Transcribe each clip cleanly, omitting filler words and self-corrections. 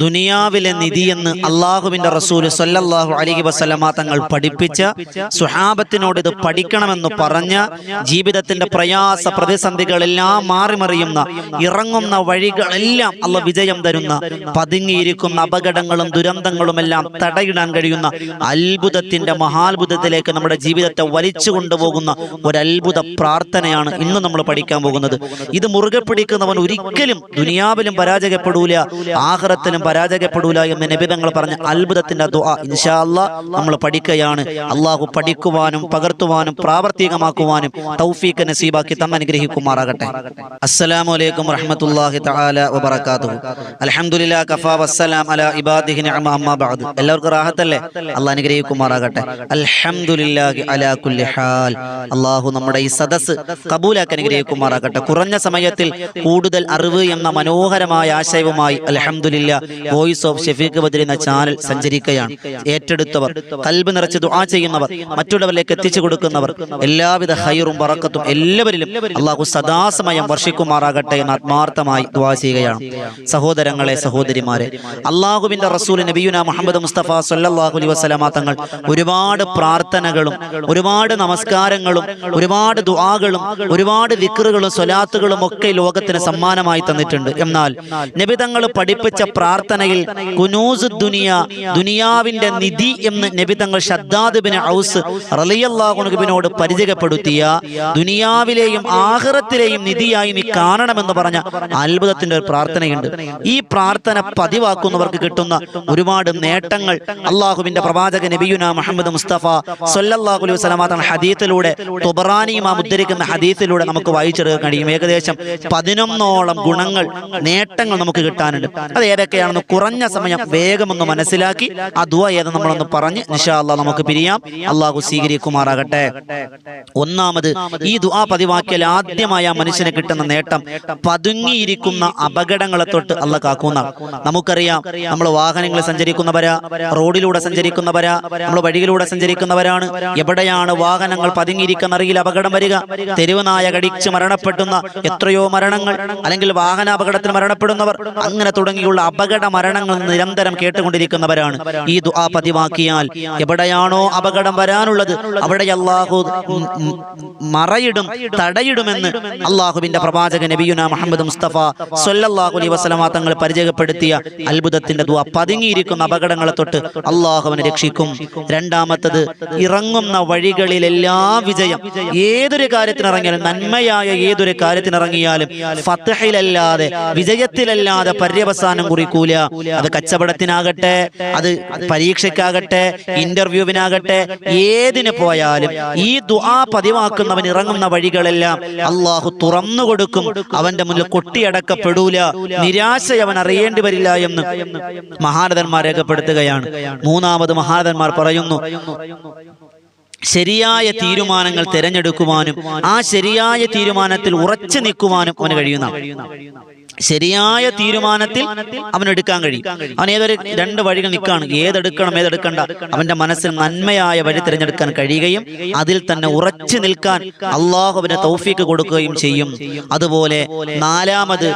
ദുനിയാവിലെ നിധിയെന്ന് അള്ളാഹുവിന്റെ റസൂൽ സല്ലല്ലാഹു അലൈഹി വസല്ലമ തങ്ങൾ പഠിപ്പിച്ച, സുഹാബത്തിനോട് ഇത് പഠിക്കണമെന്ന് പറഞ്ഞ, ജീവിതത്തിന്റെ പ്രയാസ പ്രതിസന്ധികളെല്ലാം മാറിമറിയുന്ന, ഇറങ്ങുന്ന വഴികളെല്ലാം അള്ള വിജയം തരുന്ന, പതുങ്ങിയിരിക്കുന്ന അപകടങ്ങളും ദുരന്തങ്ങളുമെല്ലാം തടയിടാൻ കഴിയുന്ന അത്ഭുതത്തിന്റെ മഹാത്ഭുതത്തിലേക്ക് നമ്മുടെ ജീവിതത്തെ വലിച്ചു കൊണ്ടുപോകുന്ന ഒരത്ഭുത പ്രാർത്ഥനയാണ് ഇന്ന് നമ്മൾ പഠിക്കാൻ പോകുന്നത്. ഇത് മുറുകെ പിടിക്കുന്നവൻ ഒരിക്കലും ദുനിയാവിലും പരാജയപ്പെടൂല, ആഖിറത്തിലും പരാജയപ്പെടൂല എന്ന് നബി തങ്ങൾ പറഞ്ഞ അത്ഭുതത്തിന്റെ ദുആ ഇൻഷാ അല്ലാഹ് നമ്മൾ പഠിക്കുകയാണ്. അള്ളാഹു പഠിക്കുവാനും പകർത്തുവാനും പ്രാവർത്തികമാക്കുവാനും തൗഫീഖ് നസീബാക്കി തന്ന് അനുഗ്രഹിക്കുമാറാകട്ടെ. അസ്സലാമു അലൈക്കും വറഹ്മത്തുള്ളാഹി തആല വബറകാതുഹു. അൽഹംദുലില്ലാഹി കഫാ വസ്സലാം അലാ ഇബാദിഹി നിഅമ അമ്മാ ബഅദ്. എല്ലാവർക്കും റാഹത്തല്ലേ? അല്ലാഹ് അനുഗ്രഹിക്കുമാറാകട്ടെ. അൽഹംദുലില്ലാഹി അലാ കുല്ലി ഹാൽ. അള്ളാഹു നമ്മുടെ ഈ സദസ്സ് കബൂലാക്കി അനുഗ്രഹിക്കുമാറാകട്ടെ. കുറഞ്ഞ സമയത്തിൽ കൂടുതൽ അറിവ് എന്ന മനോഹരമായ ആശയവുമായി അൽഹംദുലില്ലാഹ് വോയിസ് ഓഫ് ഷഫീഖ് ബദരി എന്ന ചാനൽ സഞ്ചരിക്കുകയാണ്. ഏറ്റെടുത്തവർ, കൽബ് നിറച്ച് ദുആ ചെയ്യുന്നവർ, മറ്റുള്ളവരിലേക്ക് എത്തിച്ചു കൊടുക്കുന്നവർ, എല്ലാവിധ ഖൈറും ബറക്കത്തും എല്ലാവരിലും അള്ളാഹു സദാസമയം വർഷിക്കുമാറാകട്ടെ എന്ന് ആത്മാർത്ഥമായി ദുആ ചെയ്യുകയാണ്. സഹോദരങ്ങളെ, സഹോദരിമാരെ, അള്ളാഹുവിന്റെ റസൂൽ നബിയുനാ മുഹമ്മദ് മുസ്തഫ സല്ലല്ലാഹു അലൈഹി വസല്ലമ തങ്ങൾ ഒരുപാട് പ്രാർത്ഥനകളും ഒരുപാട് നമസ്കാരങ്ങളും ഒരുപാട് ദുആകളും ഒരുപാട് ദിക്റുകളും സ്വലാത്തുകളും ഒക്കെ ലോകത്തിന് സമ്മാനമായി തന്നിട്ടുണ്ട്. എന്നാൽ നബി തങ്ങൾ പഠിപ്പിച്ച പ്രാർത്ഥനയിൽ കുനൂസ് ദുനിയ, ദുനിയാവിന്റെ നിധി എന്ന് നബി തങ്ങൾ ശദ്ദാദ് ബിൻ ഔസ് റളിയല്ലാഹു അൻഹുവിനോട് പരിചയപ്പെടുത്തിയ, ദുനിയാവിലെയും ആഖിറത്തിലെയും നിധിയായി നീ കാണണമെന്ന് പറഞ്ഞ അത്ഭുതത്തിന്റെ ഒരു പ്രാർത്ഥനയുണ്ട്. ഈ പ്രാർത്ഥന പതിവാക്കുന്നവർക്ക് കിട്ടുന്ന ഒരുപാട് നേട്ടങ്ങൾ അള്ളാഹുവിന്റെ പ്രവാചക നബിയുനാ മുഹമ്മദ് മുസ്തഫ സല്ലല്ലാഹു അലൈഹി വസല്ലമ തങ്ങൾ ഹദീസിലൂടെ, തുബറാനി ഇമാം ഉദ്ധരിക്കുന്ന ഹദീസിലൂടെ നമുക്ക് വായിച്ചെടുക്കാൻ കഴിയും. ഏകദേശം 11ഓളം ഗുണങ്ങൾ, നേട്ടങ്ങൾ നമുക്ക് കിട്ടാനുണ്ട്. അത് ഏതൊക്കെയാണെന്ന് കുറഞ്ഞ സമയം വേഗമൊന്ന് മനസ്സിലാക്കി ആ ദുആ ഏതെന്ന് നമ്മളൊന്ന് പറഞ്ഞ് ഇൻഷാ അല്ലാഹ് നമുക്ക് പിരിയാം. അള്ളാഹു സ്വീകരിക്കുമാറാകട്ടെ. ഒന്നാമത്, ഈ ദുആ പതിവാക്കിയാൽ ആദ്യമായി ആ മനുഷ്യന് കിട്ടുന്ന നേട്ടം പതുങ്ങിയിരിക്കുന്ന അപകടങ്ങളെ തൊട്ട് അള്ളാഹ് കാക്കുന്ന. നമുക്കറിയാം, നമ്മൾ വാഹനങ്ങളിൽ സഞ്ചരിക്കുന്നവരാ, റോഡിലൂടെ സഞ്ചരിക്കുന്നവരാ, നമ്മൾ വഴിയിലൂടെ സഞ്ചരിക്കുന്നവരാണ്. എവിടെയാണ് വാഹനങ്ങൾ പതുങ്ങിയിരിക്കുന്ന അറിയില്ല അപകടം വരിക. തെരുവ് നായ കടിച്ച് മരണപ്പെടുന്ന എത്രയോ മരണങ്ങൾ, അല്ലെങ്കിൽ വാഹനാപകടത്തിൽ മരണപ്പെടുന്നവർ, അങ്ങനെ തുടങ്ങിയുള്ള അപകട മരണങ്ങൾ നിരന്തരം കേട്ടുകൊണ്ടിരിക്കുന്നവരാണ്. ഈ ദുആ പതിവാക്കിയാൽ എവിടെയാണോ അപകടം വരാനുള്ളത് അവിടെ അല്ലാഹു മറയിടും, തടയിടുമെന്ന് അള്ളാഹുവിന്റെ പ്രവാചക നബിയുനാ മുഹമ്മദ് മുസ്തഫ സല്ലല്ലാഹു അലൈഹി വസല്ലമ തങ്ങൾ പരിചയപ്പെടുത്തിയ അത്ഭുതത്തിന്റെ ദുആ. പതുങ്ങിയിരിക്കുന്ന അപകടങ്ങളെ തൊട്ട് അള്ളാഹു അവനെ രക്ഷിക്കും. രണ്ടാമത്തത്, ഇറങ്ങുന്ന വഴികളിലെല്ലാം വിജയം. ഏതൊരു കാര്യത്തിനിറങ്ങിയാലും, നന്മയായ ഏതൊരു കാര്യത്തിനിറങ്ങിയാലും ഫത്ഹിലല്ലാതെ, വിജയത്തിലല്ലാതെ പര്യവസാനം കുറിക്കൂല. അത് കച്ചവടത്തിനാകട്ടെ, അത് പരീക്ഷയ്ക്കാകട്ടെ, ഇന്റർവ്യൂവിനാകട്ടെ, ഏതിന് പോയാലും ഈ ദുആ പതിവാക്കുന്നവൻ ഇറങ്ങുന്ന വഴികളെല്ലാം അള്ളാഹു തുറന്നു കൊടുക്കും. അവന്റെ മുന്നിൽ കൊട്ടിയടക്കപ്പെടൂല, നിരാശ അവൻ അറിയേണ്ടി വരില്ല എന്ന് മഹാരഥന്മാർ രേഖപ്പെടുത്തുകയാണ്. മൂന്നാമത് മഹാരഥന്മാർ പറയുന്നു, ശരിയായ തീരുമാനങ്ങൾ തിരഞ്ഞെടുക്കുവാനും ആ ശരിയായ തീരുമാനത്തിൽ ഉറച്ചു നിൽക്കുവാനും അവന് കഴിയുന്ന, ശരിയായ തീരുമാനത്തിൽ അവനെടുക്കാൻ കഴിയും. അവൻ ഏതൊരു രണ്ട് വഴികൾ നിൽക്കുകയാണ്, ഏതെടുക്കണം ഏതെടുക്കണ്ട, അവന്റെ മനസ്സിൽ നന്മയായ വഴി തിരഞ്ഞെടുക്കാൻ കഴിയുകയും അതിൽ തന്നെ ഉറച്ചു നിൽക്കാൻ അള്ളാഹു അവന് തൗഫീക്ക് കൊടുക്കുകയും ചെയ്യും. അതുപോലെ നാലാമത്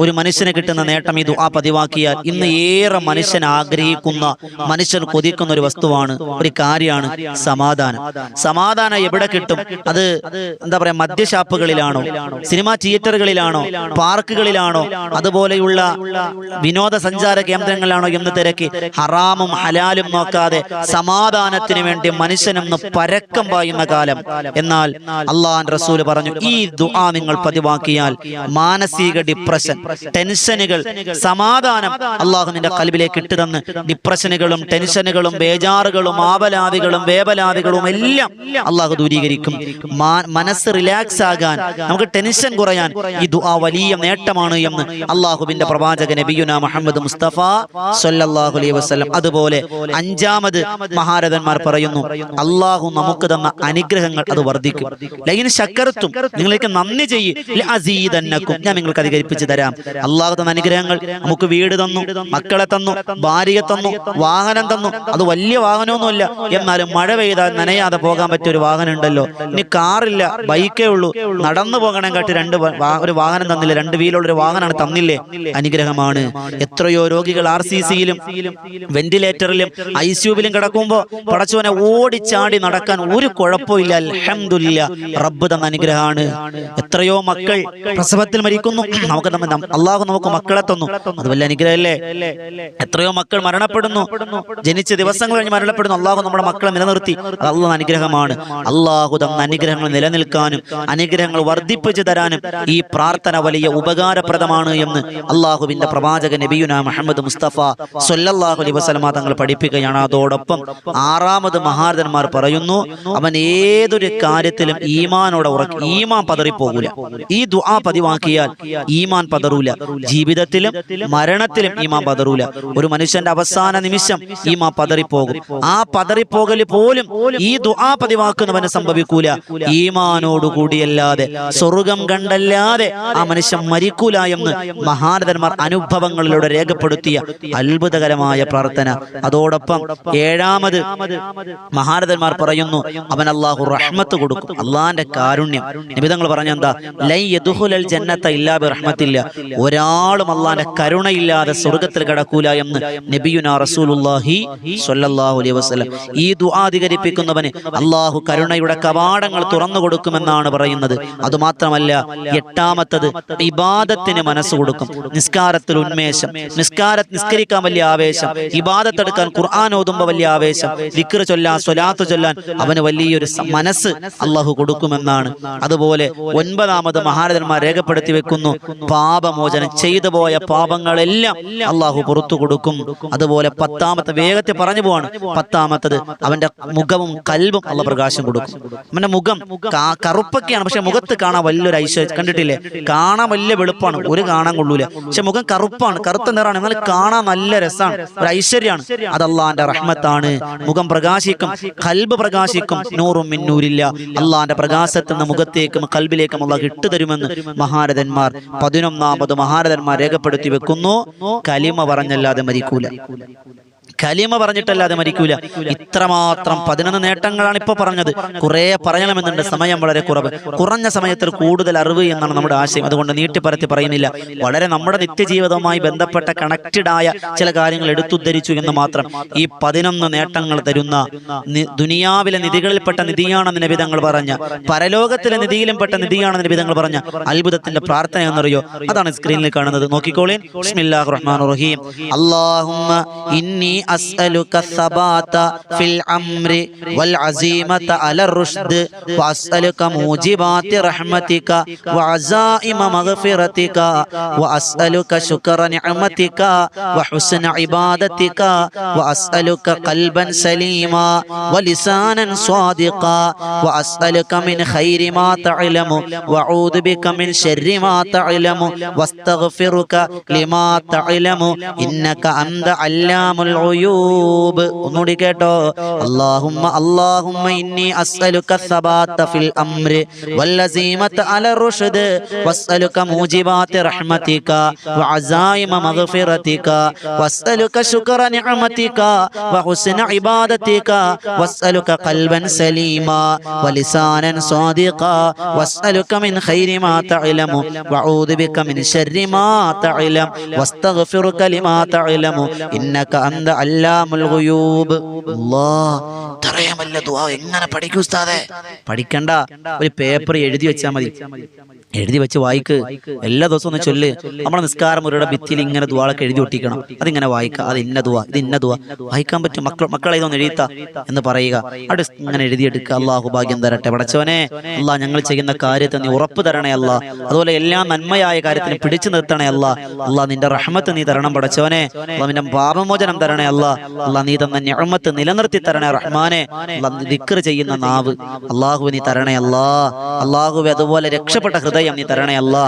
ഒരു മനുഷ്യന് കിട്ടുന്ന നേട്ടം, ഈ ദുആ പതിവാക്കിയാൽ ഇന്ന് ഏറെ മനുഷ്യൻ ആഗ്രഹിക്കുന്ന, മനുഷ്യൻ കൊതിക്കുന്ന ഒരു വസ്തുവാണ്, ഒരു കാര്യമാണ് സമാധാനം. സമാധാനം എവിടെ കിട്ടും? അത് എന്താ പറയാ, മദ്യഷാപ്പുകളിലാണോ, സിനിമാ തിയേറ്ററുകളിലാണോ, പാർക്കുകളിലാണോ, അതുപോലെയുള്ള വിനോദസഞ്ചാര കേന്ദ്രങ്ങളിലാണോ എന്ന് തിരക്കി ഹറാമും ഹലാലും നോക്കാതെ സമാധാനത്തിന് വേണ്ടി മനുഷ്യനൊന്ന് പരക്കം പായുന്ന കാലം. എന്നാൽ അള്ളാഹുവിന്റെ റസൂൽ പറഞ്ഞു, ഈ ദുആ നിങ്ങൾ പതിവാക്കിയാൽ മാനസിക ഡിപ്രഷൻ, ടെൻഷനുകൾ, സമാധാനം അള്ളാഹു നിന്റെ ഖൽബിലേക്ക് ഇട്ടുതന്ന് ഡിപ്രഷനുകളും ടെൻഷനുകളും ബേജാറുകളും ആവലാദികളും വേവലാദികളും എല്ലാം അള്ളാഹു ദൂരീകരിക്കും. മനസ്സ് റിലാക്സ് ആകാൻ, നമുക്ക് ടെൻഷൻ കുറയാൻ ഈ ദുആ വലിയ നേട്ടമാണ് എന്ന് അള്ളാഹുവിന്റെ പ്രവാചക നബിയുനാ മുഹമ്മദ് മുസ്തഫ സല്ലല്ലാഹു അലൈഹി വസല്ലം. അതുപോലെ അഞ്ചാമത് മഹാരഥന്മാർ പറയുന്നു, അള്ളാഹു നമുക്ക് തന്ന അനുഗ്രഹങ്ങൾ അത് വർദ്ധിക്കും. ലൈൻ ശക്കർത്തും, നിങ്ങൾക്ക് നന്ദി ചെയ്യ്, ലഅസീദന്നകും, ഞാൻ നിങ്ങൾക്ക് അധികരിപ്പിച്ചു തരാം. അള്ളാഹു തന്ന അനുഗ്രഹങ്ങൾ, നമുക്ക് വീട് തന്നു, മക്കളെ തന്നു, ഭാര്യയെ തന്നു, വാഹനം തന്നു. അത് വലിയ വാഹനമൊന്നുമല്ല, എന്നാലും മഴ പെയ്താൽ നനയാതെ പോകാൻ പറ്റിയ ഒരു വാഹനം ഉണ്ടല്ലോ. ഇനി കാറില്ല, ബൈക്കേ ഉള്ളൂ, നടന്നു പോകണം കാട്ടി ഒരു വാഹനം തന്നില്ല, 2 വീലുള്ള ഒരു വാഹനമാണ് തന്നില്ലേ, അനുഗ്രഹമാണ്. എത്രയോ രോഗികൾ RCCയിലും വെന്റിലേറ്ററിലും ICUവിലും കിടക്കുമ്പോൾ പടച്ചോനെ ഓടിച്ചാടി നടക്കാൻ ഒരു കുഴപ്പമില്ല. അൽഹംദുലില്ലാ, റബ്ബ് തന്ന അനുഗ്രഹമാണ്. എത്രയോ മക്കൾ പ്രസവത്തിൽ മരിക്കുന്നു, അള്ളാഹു നമുക്ക് മക്കളെ തന്നു, അത് വലിയ അനുഗ്രഹമല്ലേ. എത്രയോ മക്കൾ മരണപ്പെടുന്നു, ജനിച്ച ദിവസങ്ങൾ കഴിഞ്ഞ് മരണപ്പെടുന്നു, അള്ളാഹു നമ്മുടെ മക്കളെ നിലനിർത്തി, അത് അള്ളാഹു അനുഗ്രഹമാണ്. അള്ളാഹു തന്ന അനുഗ്രഹങ്ങൾ നിലനിൽക്കാനും അനുഗ്രഹങ്ങൾ വർദ്ധിപ്പിച്ചു തരാനും ഈ പ്രാർത്ഥന വലിയ ഉപകാരപ്രദമാണ് എന്ന് അള്ളാഹുവിന്റെ പ്രവാചകൻ നബിയുനാ മുഹമ്മദ് മുസ്തഫ സ്വല്ലല്ലാഹു അലൈഹി വസല്ലമ തങ്ങൾ പഠിപ്പിക്കുകയാണ്. അതോടൊപ്പം ആറാമത് മഹാരഥന്മാർ പറയുന്നു, അവൻ ഏതൊരു കാര്യത്തിലും ഈമാനോടെ ഈമാൻ പതറിപ്പോകൂല. ഈ ദുആ പതിവാക്കിയാൽ ഈമാൻ പതറൂല. ജീവിതത്തിലും മരണത്തിലും ഈമാൻ പതറൂല. ഒരു മനുഷ്യന്റെ അവസാന നിമിഷം ഈമാൻ പതറിപ്പോകും. ആ പതറിപ്പോകൽ പോലും ഈ ദുആ പതിവാക്കുന്നവന് സംഭവിക്കൂല. ഈമാനോടുകൂടിയല്ലാതെ സ്വർഗം കണ്ടല്ലാതെ ആ മനുഷ്യൻ മരിക്കൂല എന്ന് മഹാരഥന്മാർ അനുഭവങ്ങളിലൂടെ രേഖപ്പെടുത്തിയ അത്ഭുതകരമായ പ്രാർത്ഥന. അതോടൊപ്പം ഏഴാമത് മഹാരഥന്മാർ പറയുന്നു, അവൻ അല്ലാഹു റഹ്മത്ത് കൊടുക്കും, അള്ളാന്റെ കാരുണ്യം. നിബിധങ്ങൾ പറഞ്ഞെന്താ, ലൈ യദ്ഖുലൽ ജന്നത ഇല്ലാ ബിറഹ്മത്തില്ല, ഒരാളും അള്ളാന്റെ കരുണയില്ലാതെ സ്വർഗത്തിൽ കടക്കൂല എന്ന് നബിയുനാ റസൂലുള്ളാഹി സ്വല്ലല്ലാഹു അലൈഹി വസല്ലം. ഈ ദുആ അധികരിപ്പിക്കുന്നവന് അള്ളാഹു കരുണയുടെ കവാടങ്ങൾ തുറന്നു കൊടുക്കുമെന്നാണ് പറയുന്നത്. അതുമാത്രമല്ല, എട്ടാമത്തത് ഇബാദത്തിന് മനസ്സ് കൊടുക്കും. നിസ്കാരത്തിൽ ഉന്മേഷം, നിസ്കരിക്കാൻ വലിയ ആവേശം, ഇബാദത്തെടുക്കാൻ ഖുർആൻ ഓതുമ്പോൾ വലിയ ആവേശം, ദിക്ർ ചൊല്ലാൻ, സ്വലാത്ത് ചൊല്ലാൻ അവന് വലിയൊരു മനസ്സ് അള്ളാഹു കൊടുക്കുമെന്നാണ്. അതുപോലെ ഒൻപതാമത് മഹാരഥന്മാർ രേഖപ്പെടുത്തി വെക്കുന്നു, പാപമോചനം, ചെയ്തു പോയ പാപങ്ങളെല്ലാം അള്ളാഹു പുറത്തു കൊടുക്കും. അതുപോലെ പത്താമത്തെ, വേഗത്തെ പറഞ്ഞു പോവാണ്, പത്താമത്തത് അവന്റെ മുഖവും കൽബും അള്ളാഹു പ്രകാശം കൊടുക്കും. അവന്റെ മുഖം കറുപ്പൊക്കെയാണ്, പക്ഷെ മുഖത്ത് കാണാൻ വലിയൊരു ഐശ്വര്യം. കണ്ടിട്ടില്ലേ, കാണാൻ വലിയ വെളുപ്പാണ്, ഒരു കാണാൻ കൊള്ളൂല, പക്ഷെ മുഖം കറുപ്പാണ്, കറുത്ത നിറാണ്, എന്നാൽ കാണാൻ നല്ല രസമാണ്, ഒരു ഐശ്വര്യമാണ്. അത് അള്ളാന്റെ റഹ്മത്താണ്. മുഖം പ്രകാശിക്കും, കൽബ് പ്രകാശിക്കും. നൂറും മിൻ നൂരില്ല, അള്ളാന്റെ പ്രകാശത്തിൽ നിന്ന് മുഖത്തേക്കും കൽബിലേക്കും അള്ളാഹ് ഇട്ടുതരുമെന്ന് മഹാരഥന്മാർ 11ാമത് മഹാരഥന്മാർ രേഖപ്പെടുത്തി വെക്കുന്നു. കലിമ പറഞ്ഞല്ലാതെ മരിക്കൂല, കലിമ പറഞ്ഞിട്ടല്ലാതെ മരിക്കൂല. ഇത്രമാത്രം 11 നേട്ടങ്ങളാണ് ഇപ്പൊ പറഞ്ഞത്. കുറെ പറയണമെന്നുണ്ട്, സമയം വളരെ കുറവ്. കുറഞ്ഞ സമയത്തിൽ കൂടുതൽ അറിവ് എന്നാണ് നമ്മുടെ ആശയം. അതുകൊണ്ട് നീട്ടിപ്പരത്തി പറയുന്നില്ല. വളരെ നമ്മുടെ നിത്യജീവിതവുമായി ബന്ധപ്പെട്ട കണക്റ്റഡ് ആയ ചില കാര്യങ്ങൾ എടുത്തുദ്ധരിച്ചു എന്ന് മാത്രം. ഈ 11 നേട്ടങ്ങൾ തരുന്ന ദുനിയാവിലെ നിധികളിൽപ്പെട്ട നിധിയാണെന്ന് നബിതങ്ങൾ പറഞ്ഞ, പരലോകത്തിലെ നിധിയിലും പെട്ട നിധിയാണെന്ന് നബിതങ്ങൾ പറഞ്ഞ അത്ഭുതത്തിന്റെ പ്രാർത്ഥന എന്നറിയോ? അതാണ് സ്ക്രീനിൽ കാണുന്നത്, നോക്കിക്കോളീൻ. ബിസ്മില്ലാഹിർ റഹ്മാനിർ റഹീം. അല്ലാഹുമ്മ ഇന്നി അസ്അലുക സബാത ഫിൽ അംരി വൽ അസീമത അലർ റുഷ്ദ് വഅസ്അലുക മൂജിബാതി റഹ്മതിക വഅസായിമ മഗ്ഫിറതിക വഅസ്അലുക ശുക്ര നിഅമതിക വഹുസ്ന ഇബാദതിക വഅസ്അലുക ഖൽബൻ സലീമാ വലിസാനൻ സ്വാദിഖ വഅസ്അലുക മിൻ ഖൈരി മാ തഅലമു വഅഊദു ബിക മിൻ ശർരി മാ തഅലമു വസ്തഗ്ഫിറുക ലിമാ തഅലമു ഇന്നക അൻത അല്ലാമുൽ ഉയൂബ്. ഒന്നുകൂടി കേട്ടോ, അല്ലാഹുമ്മ ഇന്നി അസ്അലുക സബാത ഫിൽ അംരി വല്ലസീമത അലർ റുഷ്ദ് വസ്അലുക മൂജിബാതി റഹ്മതിക വഅസായിമ മഗ്ഫിറതിക വസ്അലുക ശുക്ര നിഅമതിക വഹുസ്ന ഇബാദതിക വസ്അലുക ഖൽബൻ സലീമാ വലിസാനൻ സ്വാദിഖ വസ്അലുക മിൻ ഖൈരി മാ തഅലമു വഅഊദു ബിക മിൻ ശർരി മാ തഅലം വസ്തഗ്ഫിറുക ലിമാ തഅലമു ഇന്നക അൻത അല്ലാമുൽ ഗുയൂബ്. അല്ലാഹ്, ഇത്രയും വലിയ ദുആ എങ്ങനെ പഠിക്കും ഉസ്താദേ? പഠിക്കണ്ട, ഒരു പേപ്പർ എഴുതി വെച്ചാൽ മതി. എഴുതി വെച്ച് വായിക്ക്, എല്ലാ ദിവസവും ഒന്ന് ചൊല്ല്. നമ്മുടെ നിസ്കാരം മുറിയുടെ ഭിത്തിയിൽ ഇങ്ങനെ ദുആളൊക്കെ എഴുതി ഒട്ടിക്കണം. അതിങ്ങനെ വായിക്കുക, അത് ഇന്ന ദുആ, ഇത് ഇന്ന ദുആ വായിക്കാൻ പറ്റും. മക്കളെ ഇതൊന്ന് എഴുതിത്ത എന്ന് പറയുക, അവിടെ ഇങ്ങനെ എഴുതിയെടുക്കുക. അള്ളാഹു ഭാഗ്യം തരട്ടെ. പടച്ചോനെ, അല്ലാഹ് ഞങ്ങൾ ചെയ്യുന്ന കാര്യത്തിൽ നീ ഉറപ്പ് തരണേ അല്ലാ. അതുപോലെ എല്ലാ നന്മയായ കാര്യത്തിന് പിടിച്ചു നിർത്തണേ അല്ലാ. അല്ലാഹ് നിന്റെ റഹ്മത്ത് നീ തരണം പടച്ചോനെ. അല്ലാഹ് നിന്റെ പാപമോചനം തരണേ അല്ലാ. അല്ലാഹ് നീ തന്ന നിഅമത്ത് നിലനിർത്തി തരണേ റഹ്മാനെ. അല്ലാഹ് ദിക്ർ ചെയ്യുന്ന നാവ് അല്ലാഹു നീ തരണേ അല്ലാ. അല്ലാഹുവേ, അതുപോലെ രക്ഷപ്പെട്ട ഹൃദയം നീ തരണേ അല്ലാ.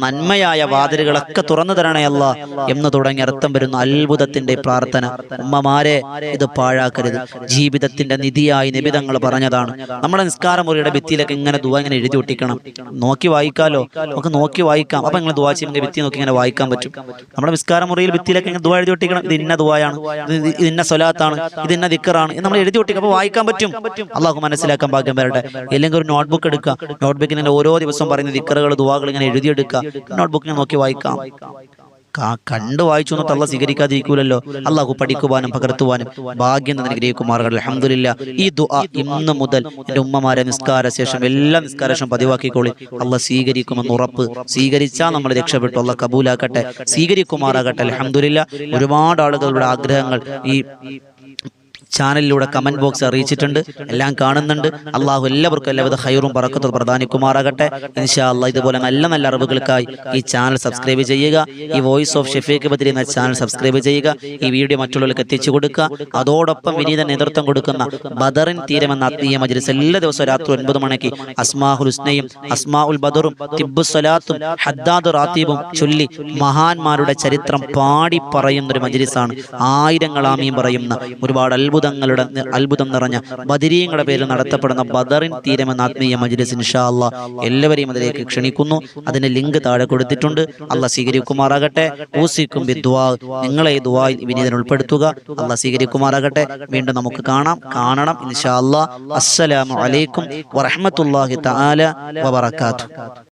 നന്മയായ വാതിലുകളൊക്കെ തുറന്നു തരണേ അല്ലാ എന്ന് തുടങ്ങി അർത്ഥം വരുന്ന അത്ഭുതത്തിന്റെ പ്രാർത്ഥന. ഉമ്മമാരെ, ഇത് പാഴാക്കരുത്. ജീവിതത്തിന്റെ നിധിയായി നിബിധങ്ങൾ പറഞ്ഞതാണ്. നമ്മുടെ നിസ്കാര മുറിയുടെ ഭിത്തിയിലൊക്കെ ഇങ്ങനെ ദുആ ഇങ്ങനെ എഴുതി ഒട്ടിക്കണം. നോക്കി വായിക്കാലോ, നമുക്ക് നോക്കി വായിക്കാം. അപ്പൊ നിങ്ങൾ ദുആ ചെയ്യുമ്പോൾ ഭിത്തി നോക്കി ഇങ്ങനെ വായിക്കാൻ പറ്റും. നമ്മുടെ നിസ്കാര മുറിയിൽ ഭിത്തിയിലൊക്കെ ഇങ്ങനെ ദുആ എഴുതി ഒട്ടിക്കണം. ഇത് ഇന്ന ദുആയാണ്, ഇത് ഇന്ന സ്വലാത്താണ്, ഇത് ഇന്ന ദിക്റാണ്, ഇത് നമ്മൾ എഴുതി ഒട്ടിക്കും. അപ്പൊ വായിക്കാൻ പറ്റും. അള്ളാഹു മനസ്സിലാക്കാൻ ഭാഗ്യം വരട്ടെ. അല്ലെങ്കിൽ ഒരു നോട്ട്ബുക്ക് എടുക്കുക, നോട്ട്ബുക്കിൽ ഓരോ ദിവസവും പറയുന്ന ദിക്ർ ദിക്റുകൾ ദുആകൾ ഇങ്ങനെ എഴുതിയെടുക്കുക, നോട്ട്ബുക്കിൽ നോക്കി വായിക്കാം. കണ്ടു വായിച്ചു എന്നിട്ട് അള്ളാഹ് സ്വീകരിക്കാതിരിക്കൂലല്ലോ. അള്ളാഹു പഠിക്കുവാനും പകർത്തുവാനും ഭാഗ്യം തന്നെ അനുഗ്രഹിക്കുമാറാകട്ടെ. അൽഹംദുലില്ലാ, ഈ ദുആ ഇന്ന് മുതൽ എൻ്റെ ഉമ്മമാരെ നിസ്കാര ശേഷം എല്ലാ നിസ്കാരശേഷം പതിവാക്കിക്കോളി. അള്ളാഹ് സ്വീകരിക്കുമെന്ന് ഉറപ്പ്. സ്വീകരിച്ചാൽ നമ്മൾ രക്ഷപ്പെട്ടു. അള്ളാഹ് കബൂലാക്കട്ടെ, സ്വീകരിക്കുമാറാകട്ടെ. അൽഹംദുലില്ലാ, ഒരുപാട് ആളുകളുടെ ആഗ്രഹങ്ങൾ ഈ ചാനലിലൂടെ കമന്റ് ബോക്സ് അറിയിച്ചിട്ടുണ്ട്, എല്ലാം കാണുന്നുണ്ട്. അള്ളാഹു എല്ലാവർക്കും എല്ലാവിധ ഖൈറും ബറക്കത്തും പ്രദാനിക്കുമാറാകട്ടെ. ഇൻഷാ അല്ലാഹ് ഇതുപോലെ നല്ല നല്ല അറിവുകൾക്കായി ഈ ചാനൽ സബ്സ്ക്രൈബ് ചെയ്യുക. ഈ വോയിസ് ഓഫ് ഷഫീഖ് ബദരി എന്ന ചാനൽ സബ്സ്ക്രൈബ് ചെയ്യുക. ഈ വീഡിയോ മറ്റുള്ളവർക്ക് എത്തിച്ചു കൊടുക്കുക. അതോടൊപ്പം വിനീത നേതൃത്വം കൊടുക്കുന്ന ബദറിൻ തീരം എന്ന ആത്മീയ മജ്‌ലിസ് എല്ലാ ദിവസവും രാത്രി 9 മണിക്ക് അസ്മാഉൽ ഹുസ്നയും അസ്മാഉൽ ബദറും തിബ്ബുസ് സ്വലാത്തും ഹദ്ദാദ് റാത്തീബും ചൊല്ലി മഹാന്മാരുടെ ചരിത്രം പാടി പറയുന്ന ഒരു മജ്‌ലിസാണ്. ആയിരങ്ങൾ ആമീൻ പറയുന്ന ഒരുപാട് അത്ഭുതം നിറഞ്ഞ ബദരീങ്ങളുടെ പേരിൽ നടത്തപ്പെടുന്ന ബദറിൻ തീരം എന്ന ആത്മീയ മജ്‌ലിസ് ഇൻഷാ അല്ലാഹ് എല്ലാവരെയും അതിലേക്ക് ക്ഷണിക്കുന്നു. അതിന്റെ ലിങ്ക് താഴെ കൊടുത്തിട്ടുണ്ട്. അള്ളാഹ് സ്വീകരിക്കുമാറാകട്ടെ. ഊസിക്കും ബിദ്ദുആ, നിങ്ങളെ ഈ ദുആയിൽ വിനീതൻ ഉൾപ്പെടുത്തുക. അള്ളാഹ് സ്വീകരിക്കുമാറാകട്ടെ. വീണ്ടും നമുക്ക് കാണണം ഇൻഷാ അല്ലാഹ്. അസ്സലാമു അലൈക്കും വറഹ്മത്തുള്ളാഹി തആല വബറകാതുഹു.